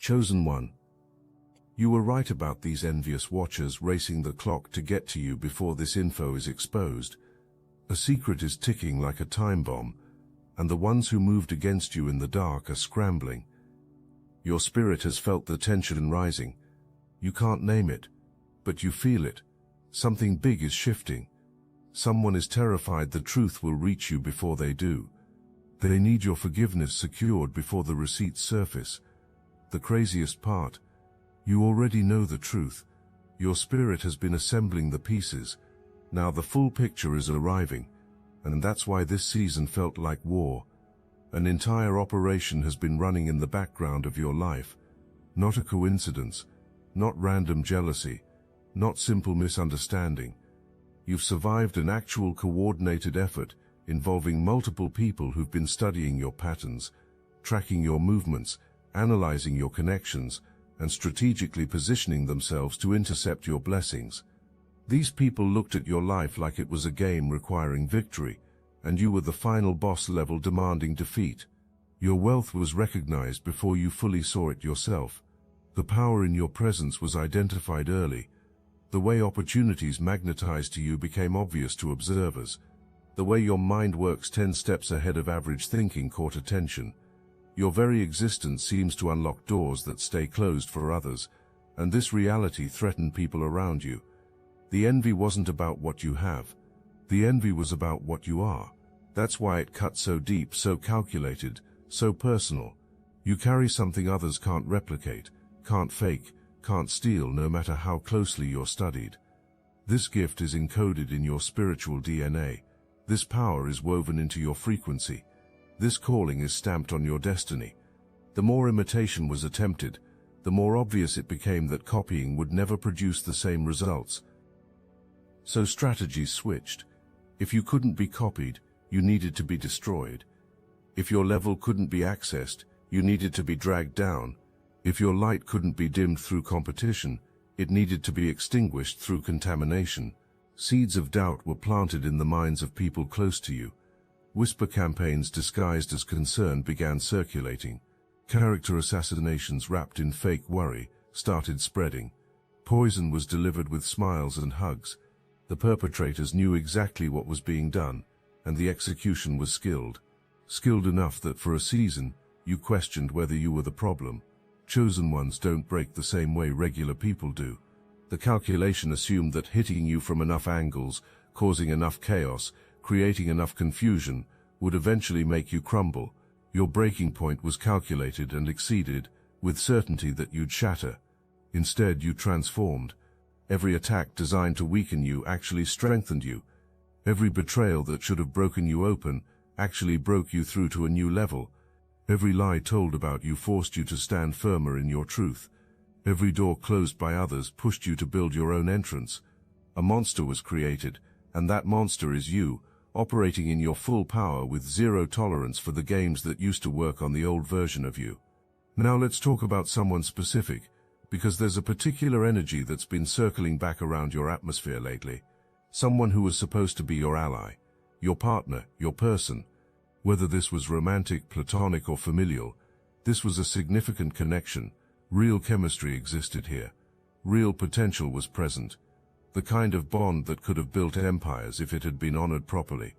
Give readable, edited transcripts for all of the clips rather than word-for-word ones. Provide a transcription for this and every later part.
Chosen one. You were right about these envious watchers racing the clock to get to you before this info is exposed. A secret is ticking like a time bomb, and the ones who moved against you in the dark are scrambling. Your spirit has felt the tension rising. You can't name it, but you feel it. Something big is shifting. Someone is terrified the truth will reach you before they do. They need your forgiveness secured before the receipts surface. The craziest part, you already know the truth. Your spirit has been assembling the pieces. Now the full picture is arriving, and that's why this season felt like war. An entire operation has been running in the background of your life. Not a coincidence, not random jealousy, not simple misunderstanding. You've survived an actual coordinated effort involving multiple people who've been studying your patterns, tracking your movements, analyzing your connections, and strategically positioning themselves to intercept your blessings. These people looked at your life like it was a game requiring victory, and you were the final boss level demanding defeat. Your wealth was recognized before you fully saw it yourself. The power in your presence was identified early. The way opportunities magnetized to you became obvious to observers. The way your mind works 10 steps ahead of average thinking caught attention. Your very existence seems to unlock doors that stay closed for others, and this reality threatened people around you. The envy wasn't about what you have. The envy was about what you are. That's why it cut so deep, so calculated, so personal. You carry something others can't replicate, can't fake, can't steal, no matter how closely you're studied. This gift is encoded in your spiritual DNA. This power is woven into your frequency. This calling is stamped on your destiny. The more imitation was attempted, the more obvious it became that copying would never produce the same results. So strategies switched. If you couldn't be copied, you needed to be destroyed. If your level couldn't be accessed, you needed to be dragged down. If your light couldn't be dimmed through competition, it needed to be extinguished through contamination. Seeds of doubt were planted in the minds of people close to you. Whisper campaigns disguised as concern began circulating. Character assassinations wrapped in fake worry started spreading. Poison was delivered with smiles and hugs. The perpetrators knew exactly what was being done, and the execution was skilled. Skilled enough that for a season, you questioned whether you were the problem. Chosen ones don't break the same way regular people do. The calculation assumed that hitting you from enough angles, causing enough chaos, creating enough confusion, would eventually make you crumble. Your breaking point was calculated and exceeded, with certainty that you'd shatter. Instead, you transformed. Every attack designed to weaken you actually strengthened you. Every betrayal that should have broken you open actually broke you through to a new level. Every lie told about you forced you to stand firmer in your truth. Every door closed by others pushed you to build your own entrance. A monster was created, and that monster is you, operating in your full power with zero tolerance for the games that used to work on the old version of you. Now let's talk about someone specific, because there's a particular energy that's been circling back around your atmosphere lately. Someone who was supposed to be your ally, your partner, your person. Whether this was romantic, platonic, or familial, this was a significant connection. Real chemistry existed here. Real potential was present. The kind of bond that could have built empires if it had been honored properly.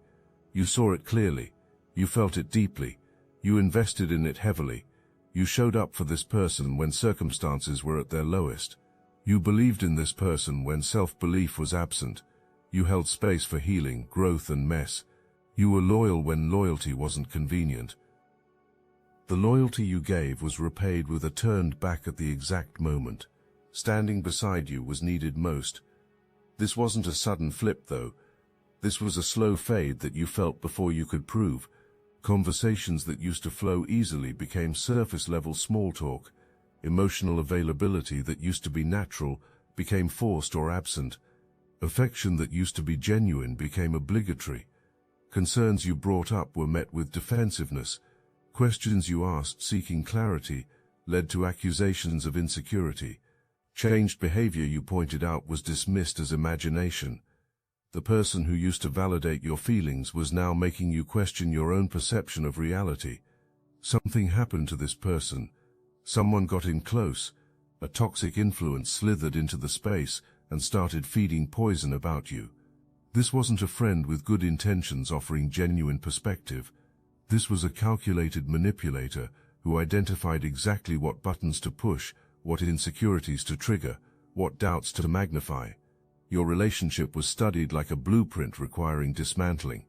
You saw it clearly. You felt it deeply. You invested in it heavily. You showed up for this person when circumstances were at their lowest. You believed in this person when self-belief was absent. You held space for healing, growth, and mess. You were loyal when loyalty wasn't convenient. The loyalty you gave was repaid with a turned back at the exact moment. Standing beside you was needed most. This wasn't a sudden flip, though. This was a slow fade that you felt before you could prove. Conversations that used to flow easily became surface-level small talk. Emotional availability that used to be natural became forced or absent. Affection that used to be genuine became obligatory. Concerns you brought up were met with defensiveness. Questions you asked seeking clarity led to accusations of insecurity. Changed behavior you pointed out was dismissed as imagination. The person who used to validate your feelings was now making you question your own perception of reality. Something happened to this person. Someone got in close. A toxic influence slithered into the space and started feeding poison about you. This wasn't a friend with good intentions offering genuine perspective. This was a calculated manipulator who identified exactly what buttons to push, what insecurities to trigger, what doubts to magnify. Your relationship was studied like a blueprint requiring dismantling.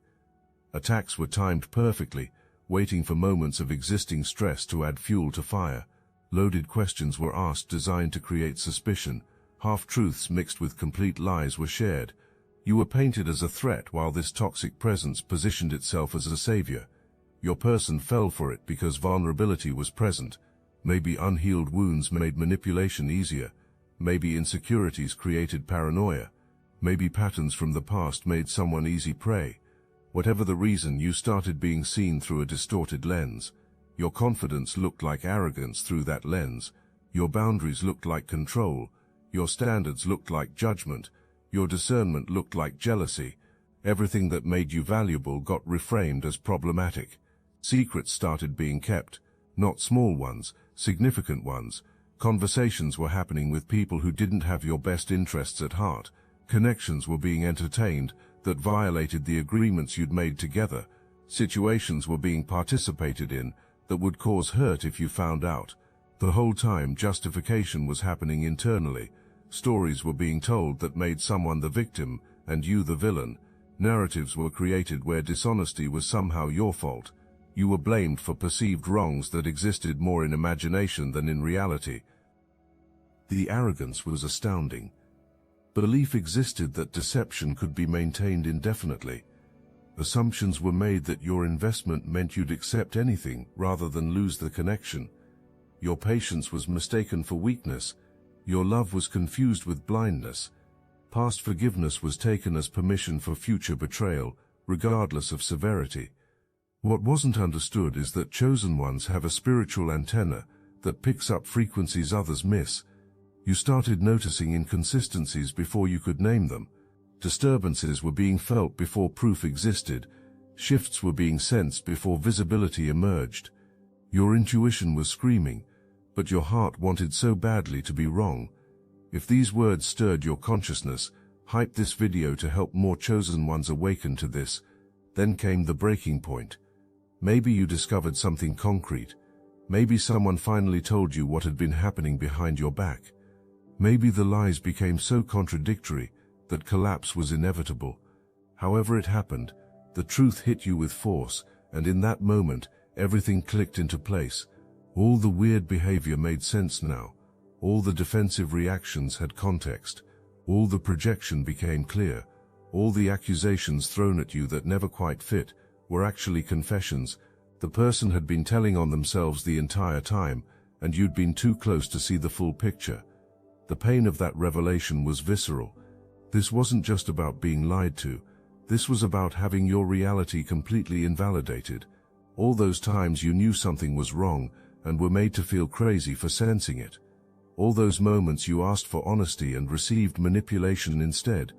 Attacks were timed perfectly, waiting for moments of existing stress to add fuel to fire. Loaded questions were asked designed to create suspicion. Half-truths mixed with complete lies were shared. You were painted as a threat while this toxic presence positioned itself as a savior. Your person fell for it because vulnerability was present. Maybe unhealed wounds made manipulation easier. Maybe insecurities created paranoia. Maybe patterns from the past made someone easy prey. Whatever the reason, you started being seen through a distorted lens. Your confidence looked like arrogance through that lens. Your boundaries looked like control. Your standards looked like judgment. Your discernment looked like jealousy. Everything that made you valuable got reframed as problematic. Secrets started being kept. Not small ones, significant ones. Conversations were happening with people who didn't have your best interests at heart. Connections were being entertained that violated the agreements you'd made together. Situations were being participated in that would cause hurt if you found out. The whole time, justification was happening internally. Stories were being told that made someone the victim and you the villain. Narratives were created where dishonesty was somehow your fault. You were blamed for perceived wrongs that existed more in imagination than in reality. The arrogance was astounding. Belief existed that deception could be maintained indefinitely. Assumptions were made that your investment meant you'd accept anything rather than lose the connection. Your patience was mistaken for weakness. Your love was confused with blindness. Past forgiveness was taken as permission for future betrayal, regardless of severity. What wasn't understood is that chosen ones have a spiritual antenna that picks up frequencies others miss. You started noticing inconsistencies before you could name them. Disturbances were being felt before proof existed. Shifts were being sensed before visibility emerged. Your intuition was screaming, but your heart wanted so badly to be wrong. If these words stirred your consciousness, hype this video to help more chosen ones awaken to this. Then came the breaking point. Maybe you discovered something concrete. Maybe someone finally told you what had been happening behind your back. Maybe the lies became so contradictory that collapse was inevitable. However it happened, the truth hit you with force, and in that moment, everything clicked into place. All the weird behavior made sense now. All the defensive reactions had context. All the projection became clear. All the accusations thrown at you that never quite fit were actually confessions. The person had been telling on themselves the entire time, and you'd been too close to see the full picture. The pain of that revelation was visceral. This wasn't just about being lied to. This was about having your reality completely invalidated. All those times you knew something was wrong and were made to feel crazy for sensing it. All those moments you asked for honesty and received manipulation instead.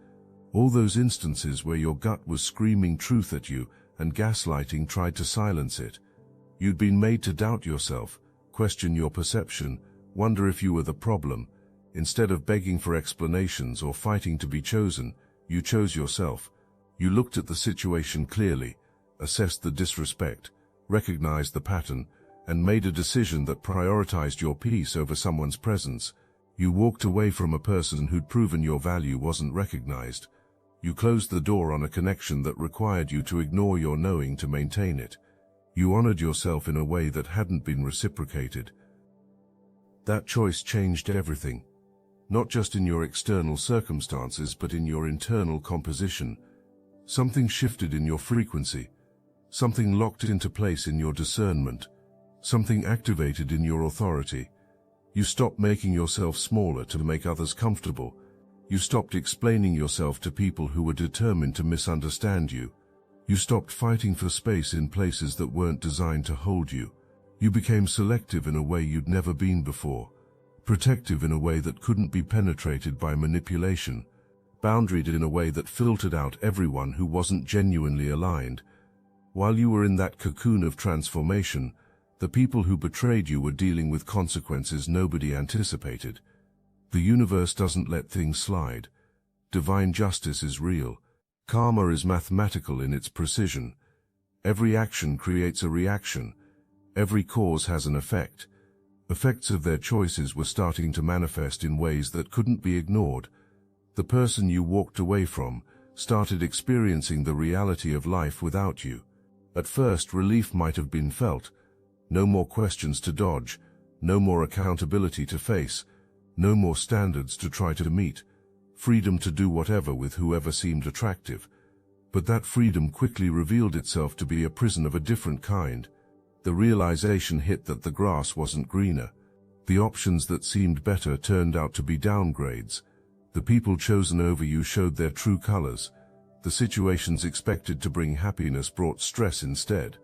All those instances where your gut was screaming truth at you and gaslighting tried to silence it. You'd been made to doubt yourself, question your perception, wonder if you were the problem. Instead of begging for explanations or fighting to be chosen, you chose yourself. You looked at the situation clearly, assessed the disrespect, recognized the pattern, and made a decision that prioritized your peace over someone's presence. You walked away from a person who'd proven your value wasn't recognized. You closed the door on a connection that required you to ignore your knowing to maintain it. You honored yourself in a way that hadn't been reciprocated. That choice changed everything. Not just in your external circumstances, but in your internal composition. Something shifted in your frequency. Something locked into place in your discernment. Something activated in your authority. You stopped making yourself smaller to make others comfortable. You stopped explaining yourself to people who were determined to misunderstand you. You stopped fighting for space in places that weren't designed to hold you. You became selective in a way you'd never been before. Protective in a way that couldn't be penetrated by manipulation. Boundaried in a way that filtered out everyone who wasn't genuinely aligned. While you were in that cocoon of transformation, The people who betrayed you were dealing with consequences nobody anticipated. The universe doesn't let things slide. Divine justice is real. Karma is mathematical in its precision. Every action creates a reaction. Every cause has an effect. Effects of their choices were starting to manifest in ways that couldn't be ignored. The person you walked away from started experiencing the reality of life without you. At first, relief might have been felt. No more questions to dodge, no more accountability to face, no more standards to try to meet, freedom to do whatever with whoever seemed attractive. But that freedom quickly revealed itself to be a prison of a different kind. The realization hit that the grass wasn't greener. The options that seemed better turned out to be downgrades. The people chosen over you showed their true colors. The situations expected to bring happiness brought stress instead.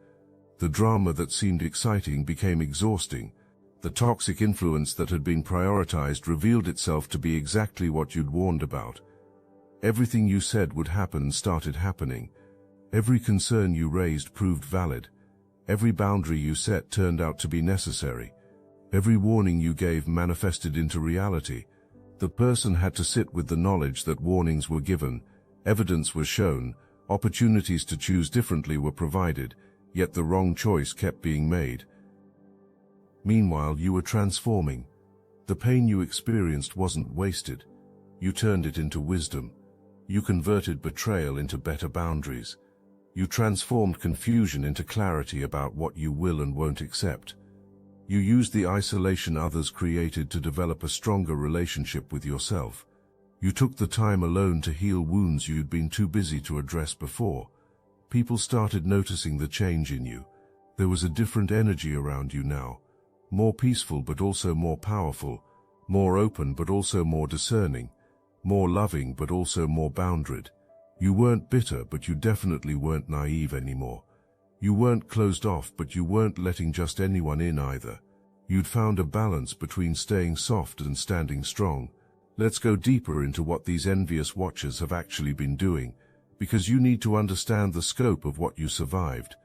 The drama that seemed exciting became exhausting. The toxic influence that had been prioritized revealed itself to be exactly what you'd warned about. Everything you said would happen started happening. Every concern you raised proved valid. Every boundary you set turned out to be necessary. Every warning you gave manifested into reality. The person had to sit with the knowledge that warnings were given, evidence was shown, opportunities to choose differently were provided, yet the wrong choice kept being made. Meanwhile, you were transforming. The pain you experienced wasn't wasted. You turned it into wisdom. You converted betrayal into better boundaries. You transformed confusion into clarity about what you will and won't accept. You used the isolation others created to develop a stronger relationship with yourself. You took the time alone to heal wounds you'd been too busy to address before. People started noticing the change in you. There was a different energy around you now. More peaceful but also more powerful. More open but also more discerning. More loving but also more boundaried. You weren't bitter, but you definitely weren't naive anymore. You weren't closed off, but you weren't letting just anyone in either. You'd found a balance between staying soft and standing strong. Let's go deeper into what these envious watchers have actually been doing, because you need to understand the scope of what you survived.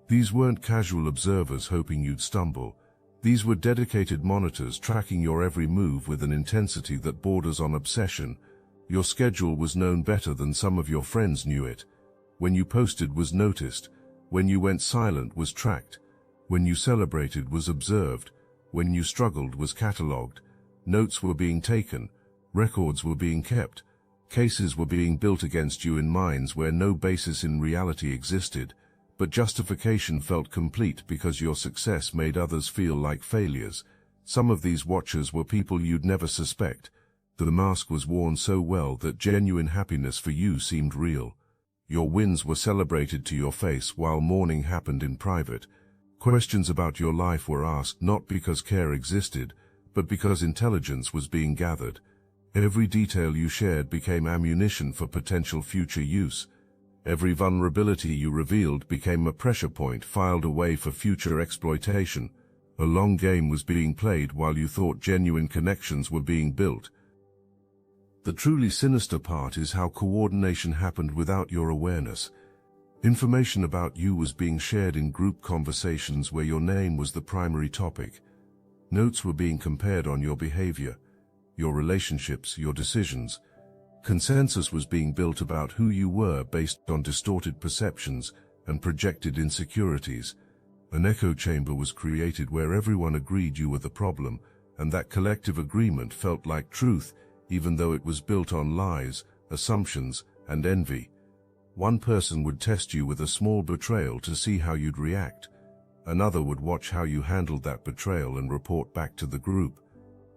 These weren't casual observers hoping you'd stumble. These were dedicated monitors tracking your every move with an intensity that borders on obsession. Your schedule was known better than some of your friends knew it. When you posted was noticed. When you went silent was tracked. When you celebrated was observed. When you struggled was catalogued. Notes were being taken. Records were being kept. Cases were being built against you in minds where no basis in reality existed, but justification felt complete because your success made others feel like failures. Some of these watchers were people you'd never suspect. The mask was worn so well that genuine happiness for you seemed real. Your wins were celebrated to your face while mourning happened in private. Questions about your life were asked not because care existed, but because intelligence was being gathered. Every detail you shared became ammunition for potential future use. Every vulnerability you revealed became a pressure point filed away for future exploitation. A long game was being played while you thought genuine connections were being built. The truly sinister part is how coordination happened without your awareness. Information about you was being shared in group conversations where your name was the primary topic. Notes were being compared on your behavior, your relationships, your decisions. Consensus was being built about who you were based on distorted perceptions and projected insecurities. An echo chamber was created where everyone agreed you were the problem, and that collective agreement felt like truth, even though it was built on lies, assumptions, and envy. One person would test you with a small betrayal to see how you'd react. Another would watch how you handled that betrayal and report back to the group.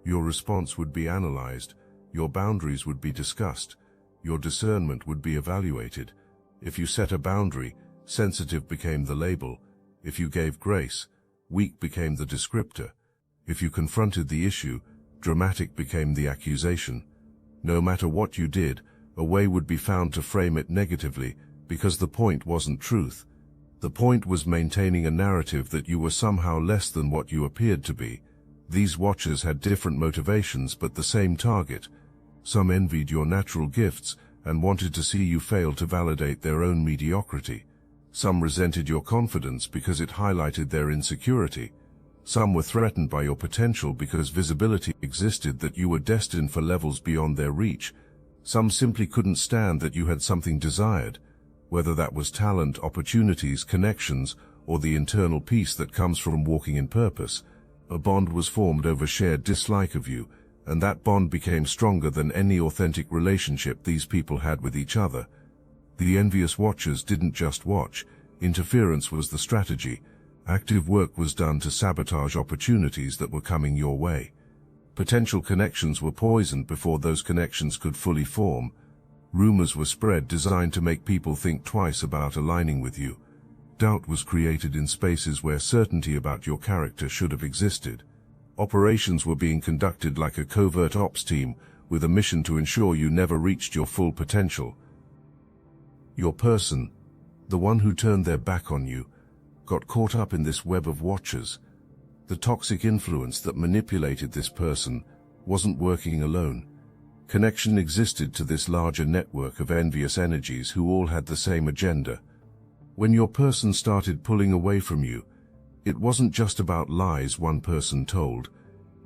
Your response would be analyzed, your boundaries would be discussed, your discernment would be evaluated. If you set a boundary, sensitive became the label. If you gave grace, weak became the descriptor. If you confronted the issue, dramatic became the accusation. No matter what you did, a way would be found to frame it negatively, because the point wasn't truth. The point was maintaining a narrative that you were somehow less than what you appeared to be. These watchers had different motivations but the same target. Some envied your natural gifts and wanted to see you fail to validate their own mediocrity. Some resented your confidence because it highlighted their insecurity. Some were threatened by your potential because visibility existed that you were destined for levels beyond their reach. Some simply couldn't stand that you had something desired, whether that was talent, opportunities, connections, or the internal peace that comes from walking in purpose. A bond was formed over shared dislike of you, and that bond became stronger than any authentic relationship these people had with each other. The envious watchers didn't just watch. Interference was the strategy. Active work was done to sabotage opportunities that were coming your way. Potential connections were poisoned before those connections could fully form. Rumors were spread designed to make people think twice about aligning with you. Doubt was created in spaces where certainty about your character should have existed. Operations were being conducted like a covert ops team with a mission to ensure you never reached your full potential. Your person, the one who turned their back on you, got caught up in this web of watchers. The toxic influence that manipulated this person wasn't working alone. Connection existed to this larger network of envious energies who all had the same agenda. When your person started pulling away from you, it wasn't just about lies one person told.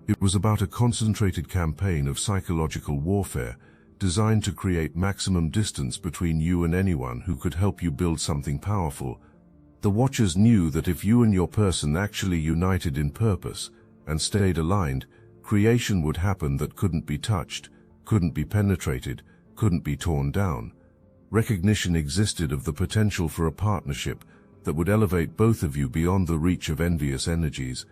It was about a concentrated campaign of psychological warfare designed to create maximum distance between you and anyone who could help you build something powerful. The Watchers knew that if you and your person actually united in purpose and stayed aligned, creation would happen that couldn't be touched, couldn't be penetrated, couldn't be torn down. Recognition existed of the potential for a partnership that would elevate both of you beyond the reach of envious energies,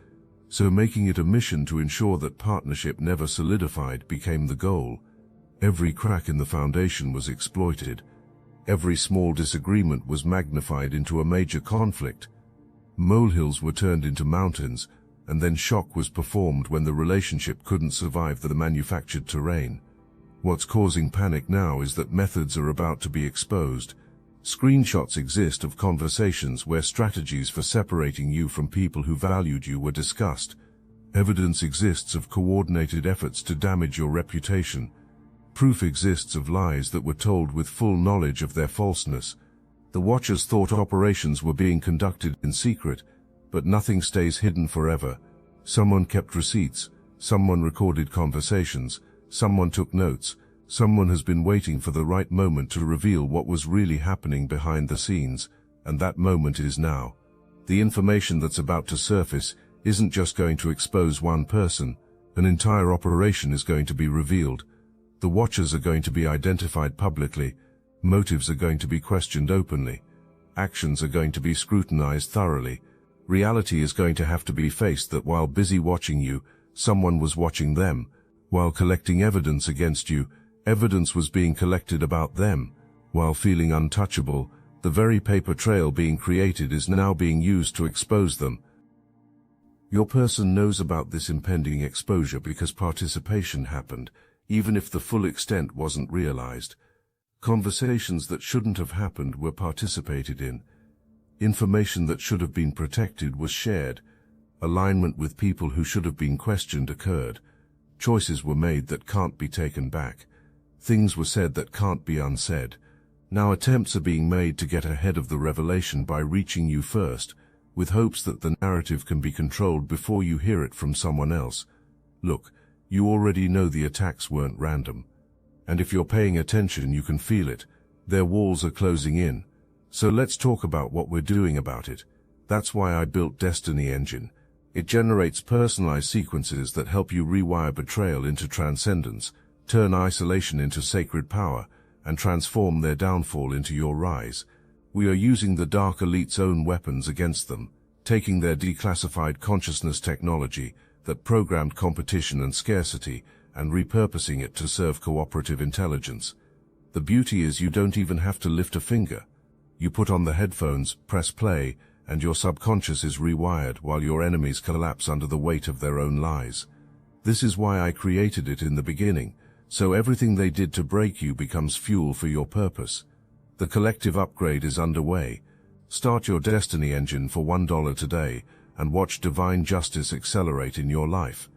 so making it a mission to ensure that partnership never solidified became the goal. Every crack in the foundation was exploited. Every small disagreement was magnified into a major conflict. Molehills were turned into mountains, and then shock was performed when the relationship couldn't survive the manufactured terrain. What's causing panic now is that methods are about to be exposed. Screenshots exist of conversations where strategies for separating you from people who valued you were discussed. Evidence exists of coordinated efforts to damage your reputation. Proof exists of lies that were told with full knowledge of their falseness. The Watchers thought operations were being conducted in secret, but nothing stays hidden forever. Someone kept receipts, someone recorded conversations, someone took notes, someone has been waiting for the right moment to reveal what was really happening behind the scenes, and that moment is now. The information that's about to surface isn't just going to expose one person, an entire operation is going to be revealed. The Watchers are going to be identified publicly, motives are going to be questioned openly, actions are going to be scrutinized thoroughly. Reality is going to have to be faced that while busy watching you, someone was watching them. While collecting evidence against you, evidence was being collected about them. While feeling untouchable, the very paper trail being created is now being used to expose them. Your person knows about this impending exposure because participation happened, even if the full extent wasn't realized. Conversations that shouldn't have happened were participated in. Information that should have been protected was shared. Alignment with people who should have been questioned occurred. Choices were made that can't be taken back. Things were said that can't be unsaid. Now attempts are being made to get ahead of the revelation by reaching you first, with hopes that the narrative can be controlled before you hear it from someone else. Look, you already know the attacks weren't random. And if you're paying attention, you can feel it. Their walls are closing in. So let's talk about what we're doing about it. That's why I built Destiny Engine. It generates personalized sequences that help you rewire betrayal into transcendence, turn isolation into sacred power, and transform their downfall into your rise. We are using the Dark Elite's own weapons against them, taking their declassified consciousness technology that programmed competition and scarcity and repurposing it to serve cooperative intelligence. The beauty is you don't even have to lift a finger. You put on the headphones, press play, and your subconscious is rewired while your enemies collapse under the weight of their own lies. This is why I created it in the beginning, so everything they did to break you becomes fuel for your purpose. The collective upgrade is underway. Start your Destiny Engine for $1 today and watch divine justice accelerate in your life.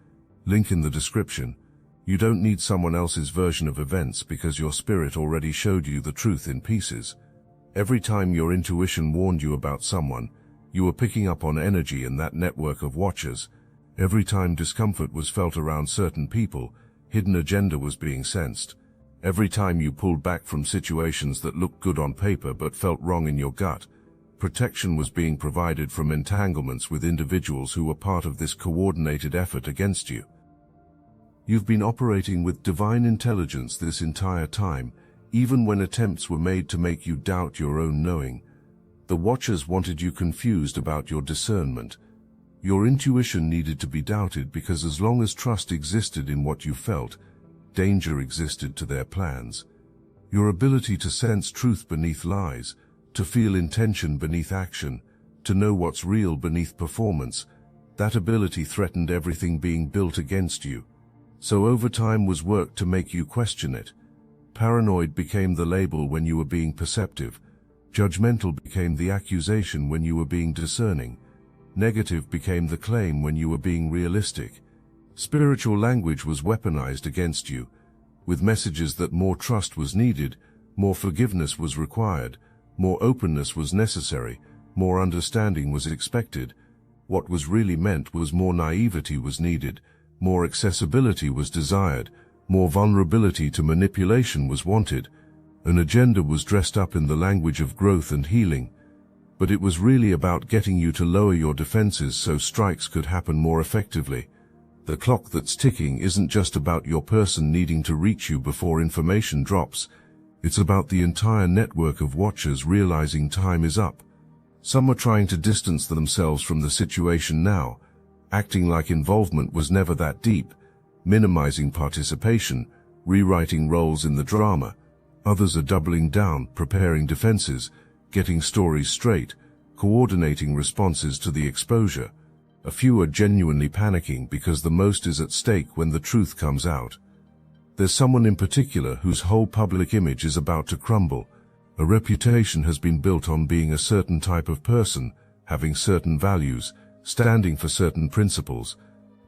Link in the description. You don't need someone else's version of events because your spirit already showed you the truth in pieces. Every time your intuition warned you about someone, you were picking up on energy in that network of watchers, Every time discomfort was felt around certain people, hidden agenda was being sensed. Every time you pulled back from situations that looked good on paper but felt wrong in your gut, protection was being provided from entanglements with individuals who were part of this coordinated effort against you. You've been operating with divine intelligence this entire time, even when attempts were made to make you doubt your own knowing. The Watchers wanted you confused about your discernment. Your intuition needed to be doubted because as long as trust existed in what you felt, danger existed to their plans. Your ability to sense truth beneath lies, to feel intention beneath action, to know what's real beneath performance, that ability threatened everything being built against you. So overtime was worked to make you question it. Paranoid became the label when you were being perceptive. Judgmental became the accusation when you were being discerning. Negative became the claim when you were being realistic. Spiritual language was weaponized against you, with messages that more trust was needed, more forgiveness was required, more openness was necessary, more understanding was expected. What was really meant was more naivety was needed, more accessibility was desired, more vulnerability to manipulation was wanted. An agenda was dressed up in the language of growth and healing, but it was really about getting you to lower your defenses so strikes could happen more effectively. The clock that's ticking isn't just about your person needing to reach you before information drops. It's about the entire network of watchers realizing time is up. Some are trying to distance themselves from the situation now, acting like involvement was never that deep, minimizing participation, rewriting roles in the drama. Others are doubling down, preparing defenses, getting stories straight, coordinating responses to the exposure. A few are genuinely panicking because the most is at stake when the truth comes out. There's someone in particular whose whole public image is about to crumble. A reputation has been built on being a certain type of person, having certain values, standing for certain principles.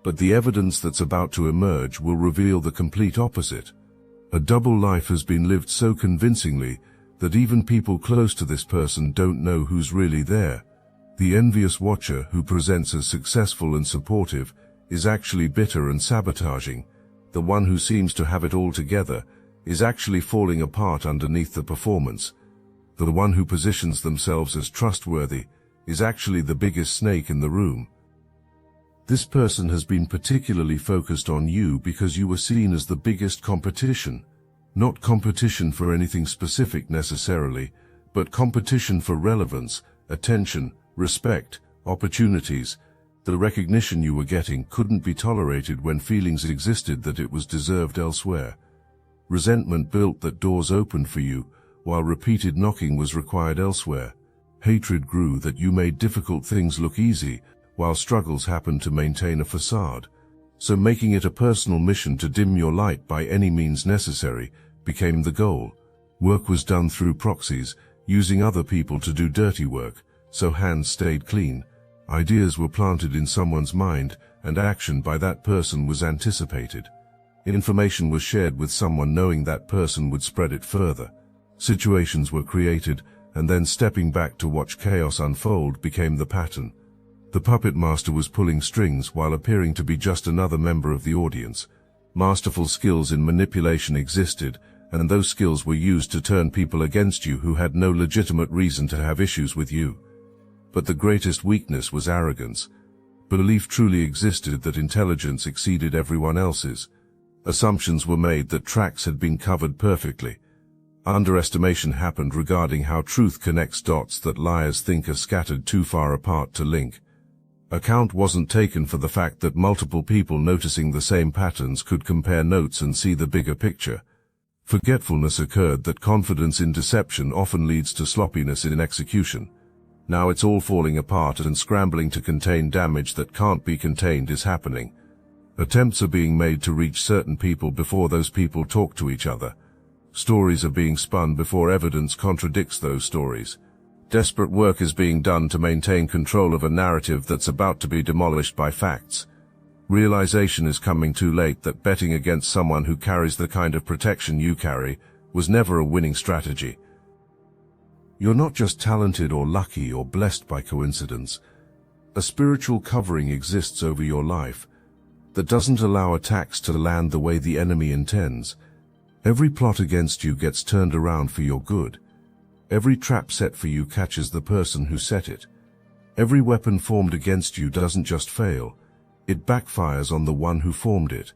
But the evidence that's about to emerge will reveal the complete opposite. A double life has been lived so convincingly that even people close to this person don't know who's really there. The envious watcher who presents as successful and supportive is actually bitter and sabotaging. The one who seems to have it all together is actually falling apart underneath the performance. The one who positions themselves as trustworthy is actually the biggest snake in the room. This person has been particularly focused on you because you were seen as the biggest competition. Not competition for anything specific necessarily, but competition for relevance, attention, respect, opportunities. The recognition you were getting couldn't be tolerated when feelings existed that it was deserved elsewhere. Resentment built that doors opened for you, while repeated knocking was required elsewhere. Hatred grew that you made difficult things look easy, while struggles happened to maintain a facade. So making it a personal mission to dim your light by any means necessary became the goal. Work was done through proxies, using other people to do dirty work, so hands stayed clean. Ideas were planted in someone's mind, and action by that person was anticipated. Information was shared with someone knowing that person would spread it further. Situations were created, and then stepping back to watch chaos unfold became the pattern. The puppet master was pulling strings while appearing to be just another member of the audience. Masterful skills in manipulation existed, and those skills were used to turn people against you who had no legitimate reason to have issues with you. But the greatest weakness was arrogance. Belief truly existed that intelligence exceeded everyone else's. Assumptions were made that tracks had been covered perfectly. Underestimation happened regarding how truth connects dots that liars think are scattered too far apart to link. Account wasn't taken for the fact that multiple people noticing the same patterns could compare notes and see the bigger picture. Forgetfulness occurred that confidence in deception often leads to sloppiness in execution. Now it's all falling apart, and scrambling to contain damage that can't be contained is happening. Attempts are being made to reach certain people before those people talk to each other. Stories are being spun before evidence contradicts those stories. Desperate work is being done to maintain control of a narrative that's about to be demolished by facts. Realization is coming too late that betting against someone who carries the kind of protection you carry was never a winning strategy. You're not just talented or lucky or blessed by coincidence. A spiritual covering exists over your life that doesn't allow attacks to land the way the enemy intends. Every plot against you gets turned around for your good. Every trap set for you catches the person who set it. Every weapon formed against you doesn't just fail, it backfires on the one who formed it.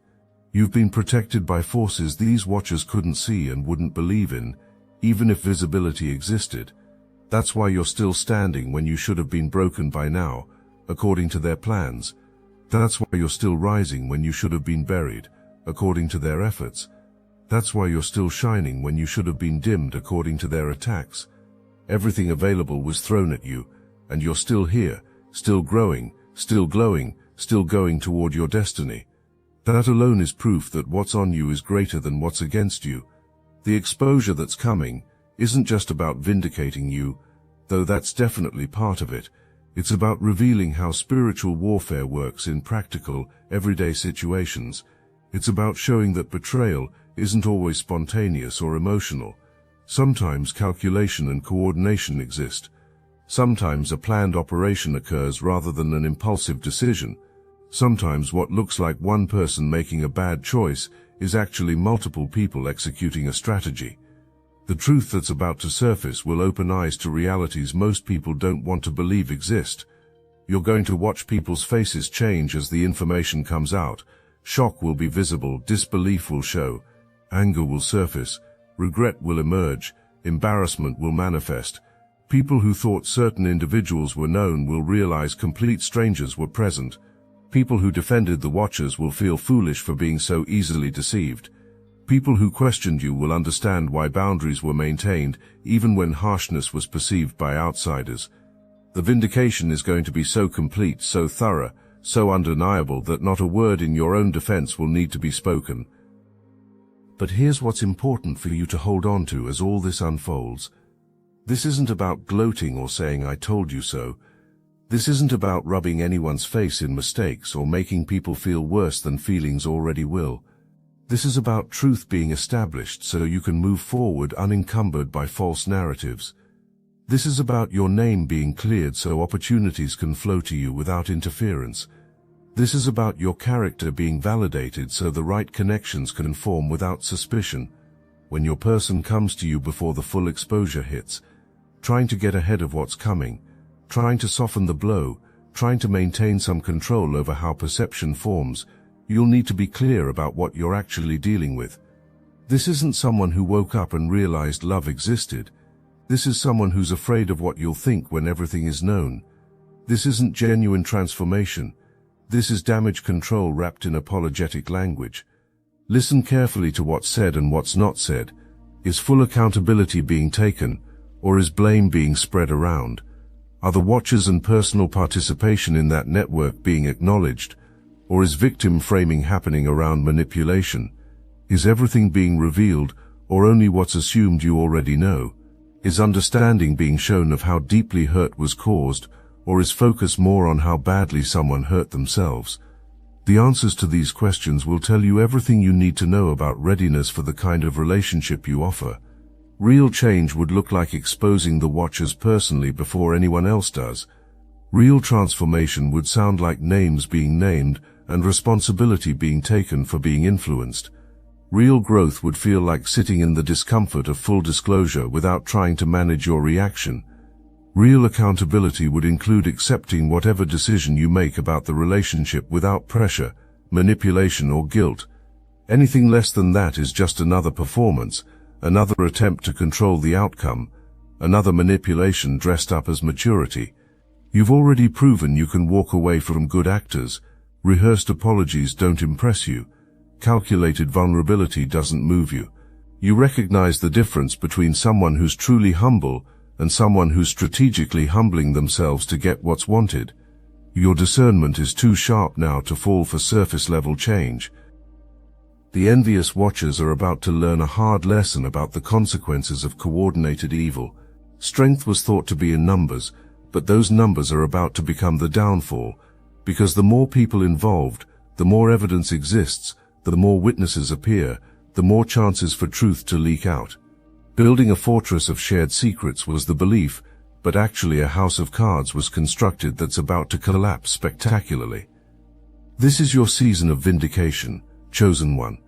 You've been protected by forces these watchers couldn't see and wouldn't believe in, even if visibility existed. That's why you're still standing when you should have been broken by now, according to their plans. That's why you're still rising when you should have been buried, according to their efforts. That's why you're still shining when you should have been dimmed according to their attacks. Everything available was thrown at you, and you're still here, still growing, still glowing, still going toward your destiny. That alone is proof that what's on you is greater than what's against you. The exposure that's coming isn't just about vindicating you, though that's definitely part of it. It's about revealing how spiritual warfare works in practical, everyday situations. It's about showing that betrayal isn't always spontaneous or emotional. Sometimes calculation and coordination exist. Sometimes a planned operation occurs rather than an impulsive decision. Sometimes what looks like one person making a bad choice is actually multiple people executing a strategy. The truth that's about to surface will open eyes to realities most people don't want to believe exist. You're going to watch people's faces change as the information comes out. Shock will be visible, disbelief will show, anger will surface, regret will emerge, embarrassment will manifest. People who thought certain individuals were known will realize complete strangers were present. People who defended the watchers will feel foolish for being so easily deceived. People who questioned you will understand why boundaries were maintained, even when harshness was perceived by outsiders. The vindication is going to be so complete, so thorough, so undeniable that not a word in your own defense will need to be spoken. But here's what's important for you to hold on to as all this unfolds. This isn't about gloating or saying "I told you so." This isn't about rubbing anyone's face in mistakes or making people feel worse than feelings already will. This is about truth being established so you can move forward unencumbered by false narratives. This is about your name being cleared so opportunities can flow to you without interference. This is about your character being validated so the right connections can form without suspicion. When your person comes to you before the full exposure hits, trying to get ahead of what's coming, trying to soften the blow, trying to maintain some control over how perception forms, you'll need to be clear about what you're actually dealing with. This isn't someone who woke up and realized love existed. This is someone who's afraid of what you'll think when everything is known. This isn't genuine transformation. This is damage control wrapped in apologetic language. Listen carefully to what's said and what's not said. Is full accountability being taken, or is blame being spread around? Are the watchers and personal participation in that network being acknowledged, or is victim framing happening around manipulation? Is everything being revealed, or only what's assumed you already know? Is understanding being shown of how deeply hurt was caused, or is focus more on how badly someone hurt themselves? The answers to these questions will tell you everything you need to know about readiness for the kind of relationship you offer. Real change would look like exposing the watchers personally before anyone else does. Real transformation would sound like names being named and responsibility being taken for being influenced. Real growth would feel like sitting in the discomfort of full disclosure without trying to manage your reaction. Real accountability would include accepting whatever decision you make about the relationship without pressure, manipulation, or guilt. Anything less than that is just another performance, another attempt to control the outcome, another manipulation dressed up as maturity. You've already proven you can walk away from good actors. Rehearsed apologies don't impress you. Calculated vulnerability doesn't move you. You recognize the difference between someone who's truly humble and someone who's strategically humbling themselves to get what's wanted. Your discernment is too sharp now to fall for surface-level change. The envious watchers are about to learn a hard lesson about the consequences of coordinated evil. Strength was thought to be in numbers, but those numbers are about to become the downfall, because the more people involved, the more evidence exists, the more witnesses appear, the more chances for truth to leak out. Building a fortress of shared secrets was the belief, but actually a house of cards was constructed that's about to collapse spectacularly. This is your season of vindication, chosen one.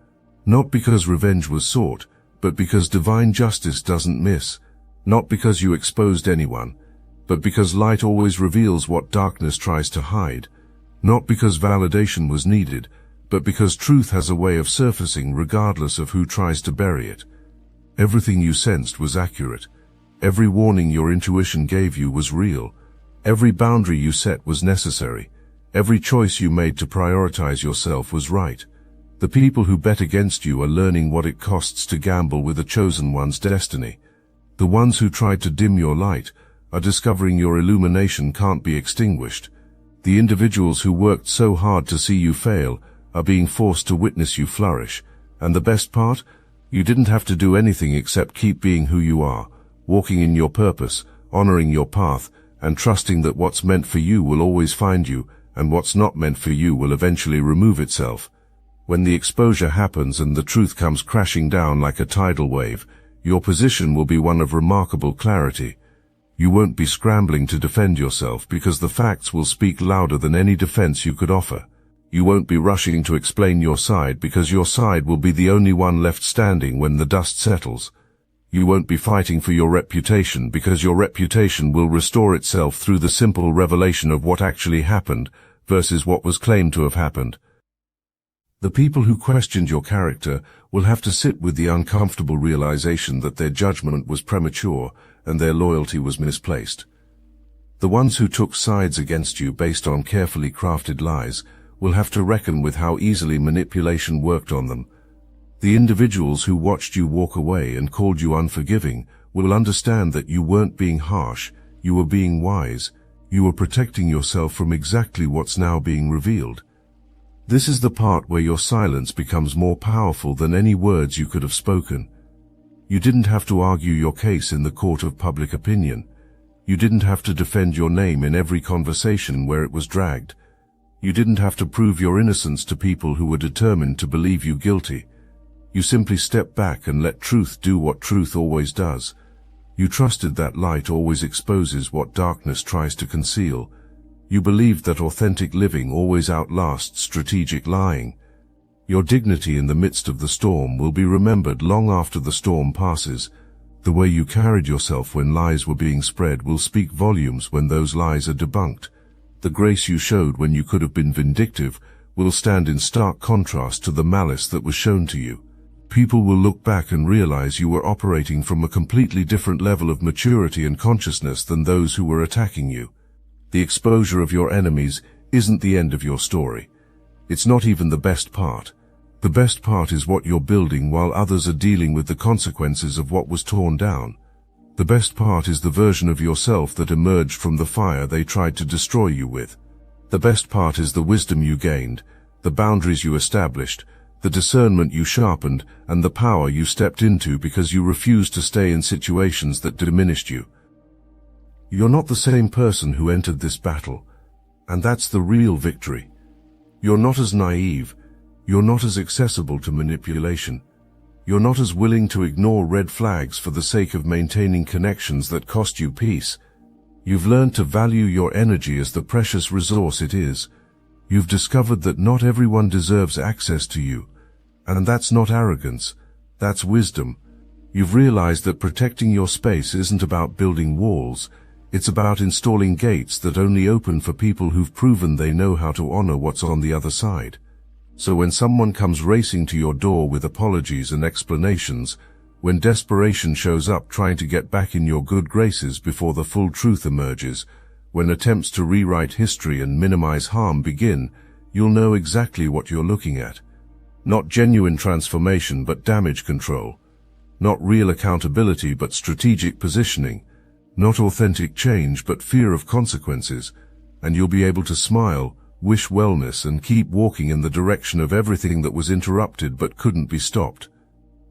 Not because revenge was sought, but because divine justice doesn't miss. Not because you exposed anyone, but because light always reveals what darkness tries to hide. Not because validation was needed, but because truth has a way of surfacing regardless of who tries to bury it. Everything you sensed was accurate. Every warning your intuition gave you was real. Every boundary you set was necessary. Every choice you made to prioritize yourself was right. The people who bet against you are learning what it costs to gamble with a chosen one's destiny. The ones who tried to dim your light are discovering your illumination can't be extinguished. The individuals who worked so hard to see you fail are being forced to witness you flourish. And the best part? You didn't have to do anything except keep being who you are, walking in your purpose, honoring your path, and trusting that what's meant for you will always find you, and what's not meant for you will eventually remove itself. When the exposure happens and the truth comes crashing down like a tidal wave, your position will be one of remarkable clarity. You won't be scrambling to defend yourself because the facts will speak louder than any defense you could offer. You won't be rushing to explain your side because your side will be the only one left standing when the dust settles. You won't be fighting for your reputation because your reputation will restore itself through the simple revelation of what actually happened versus what was claimed to have happened. The people who questioned your character will have to sit with the uncomfortable realization that their judgment was premature and their loyalty was misplaced. The ones who took sides against you based on carefully crafted lies will have to reckon with how easily manipulation worked on them. The individuals who watched you walk away and called you unforgiving will understand that you weren't being harsh, you were being wise, you were protecting yourself from exactly what's now being revealed. This is the part where your silence becomes more powerful than any words you could have spoken. You didn't have to argue your case in the court of public opinion. You didn't have to defend your name in every conversation where it was dragged. You didn't have to prove your innocence to people who were determined to believe you guilty. You simply stepped back and let truth do what truth always does. You trusted that light always exposes what darkness tries to conceal. You believed that authentic living always outlasts strategic lying. Your dignity in the midst of the storm will be remembered long after the storm passes. The way you carried yourself when lies were being spread will speak volumes when those lies are debunked. The grace you showed when you could have been vindictive will stand in stark contrast to the malice that was shown to you. People will look back and realize you were operating from a completely different level of maturity and consciousness than those who were attacking you. The exposure of your enemies isn't the end of your story. It's not even the best part. The best part is what you're building while others are dealing with the consequences of what was torn down. The best part is the version of yourself that emerged from the fire they tried to destroy you with. The best part is the wisdom you gained, the boundaries you established, the discernment you sharpened, and the power you stepped into because you refused to stay in situations that diminished you. You're not the same person who entered this battle, and that's the real victory. You're not as naive, you're not as accessible to manipulation, you're not as willing to ignore red flags for the sake of maintaining connections that cost you peace. You've learned to value your energy as the precious resource it is. You've discovered that not everyone deserves access to you, and that's not arrogance, that's wisdom. You've realized that protecting your space isn't about building walls, it's about installing gates that only open for people who've proven they know how to honor what's on the other side. So when someone comes racing to your door with apologies and explanations, when desperation shows up trying to get back in your good graces before the full truth emerges, when attempts to rewrite history and minimize harm begin, you'll know exactly what you're looking at. Not genuine transformation but damage control. Not real accountability but strategic positioning. Not authentic change but fear of consequences. And you'll be able to smile, wish wellness, and keep walking in the direction of everything that was interrupted but couldn't be stopped.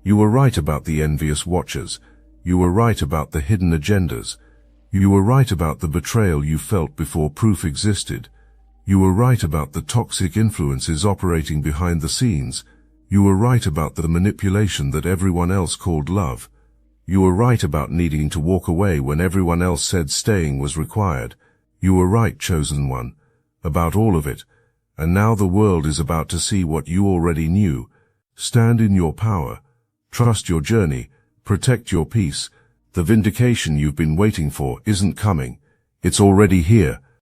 You were right about the envious watchers. You were right about the hidden agendas. You were right about the betrayal you felt before proof existed. You were right about the toxic influences operating behind the scenes. You were right about the manipulation that everyone else called love. You were right about needing to walk away when everyone else said staying was required. You were right, chosen one, about all of it. And now the world is about to see what you already knew. Stand in your power. Trust your journey. Protect your peace. The vindication you've been waiting for isn't coming. It's already here.